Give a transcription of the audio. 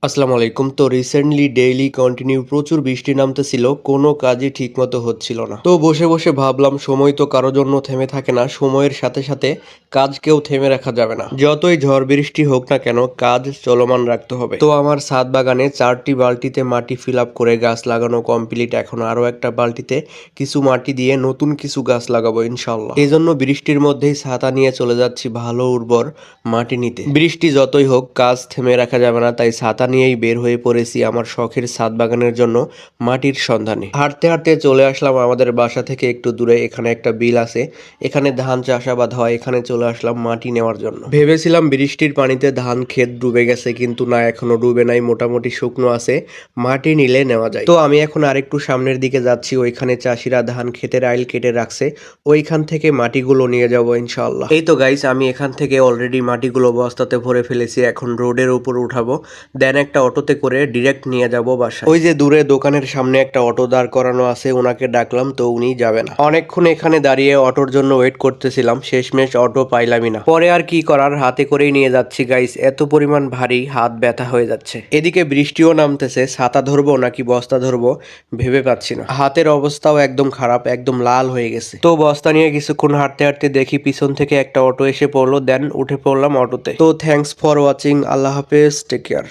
আসসালামু আলাইকুম। তো রিসেন্টলি ডেইলি কন্টিনিউ প্রচুর বৃষ্টি নামতেছিল, কোনো কাজই ঠিকমতো হচ্ছিল না। তো বসে বসে ভাবলাম সময় তো কারোর জন্য থেমে থাকে না, সময়ের সাথে সাথে কাজকেও থেমে রাখা যাবে না। যতই ঝড় বৃষ্টি হোক না কেন কাজ চলমান রাখতে হবে। তো আমার ছাদ বাগানে 4টি বালতিতে মাটি ফিল আপ করে গাছ লাগানো কমপ্লিট। এখন আরো একটা বালতিতে কিছু মাটি দিয়ে নতুন কিছু গাছ লাগাবো ইনশাল্লাহ। এই জন্য বৃষ্টির মধ্যেই ছাতা নিয়ে চলে যাচ্ছি ভালো উর্বর মাটি নিতে। বৃষ্টি যতই হোক কাজ থেমে রাখা যাবে না, তাই ছাতা নিয়েই বের হয়ে পড়েছি আমার শখের ছাদ বাগানের জন্য মাটির সন্ধানে। হাঁটতে হাঁটতে চলে আসলাম আমাদের বাসা থেকে একটু দূরে। এখানে একটা বিল আছে, এখানে ধান চাষাবাদ হয়। এখানে চলে আসলাম মাটি নেওয়ার জন্য। ভেবেছিলাম বৃষ্টির পানিতে ধান ক্ষেত ডুবে গেছে, কিন্তু না, এখনো ডুবে নাই, মোটামুটি শুকনো আছে, মাটি নিলে নেওয়া যায়। তো আমি এখন আরেকটু সামনের দিকে যাচ্ছি, ওইখানে চাষিরা ধান ক্ষেতের আইল কেটে রাখছে, ওইখান থেকে মাটিগুলো নিয়ে যাবো ইনশাআল্লাহ। এই তো গাইস, আমি এখান থেকে অলরেডি মাটিগুলো বস্তাতে ভরে ফেলেছি, এখন রোডের উপর উঠাবো, দেন একটা অটোতে করে ডিরেক্ট নিয়ে যাব বাসায়। ওই যে দূরে দোকানের সামনে একটা অটো দাঁড় করানো আছে, ওনাকে ডাকলাম তো উনি যাবে না। অনেকক্ষণ এখানে দাঁড়িয়ে অটোর জন্য ওয়েট করতেছিলাম, শেষমেশ অটো পাইলামই না। পরে আর কি করার, হাতে করেই নিয়ে যাচ্ছি গাইস, এত পরিমাণ ভারী হাত ব্যথা হয়ে যাচ্ছে। এদিকে বৃষ্টিও নামতেছে, ছাতা ধরবো নাকি বস্তা ধরবো ভেবে পাচ্ছি না। হাতের অবস্থাও একদম খারাপ, একদম লাল হয়ে গেছে। তো বস্তা নিয়ে কিছুক্ষণ হাঁটতে হাঁটতে দেখি পিছন থেকে একটা অটো এসে পড়লো, দেন উঠে পড়লাম অটোতে। তো থ্যাঙ্কস ফর ওয়াচিং, আল্লাহ হাফেজ, টেক কেয়ার।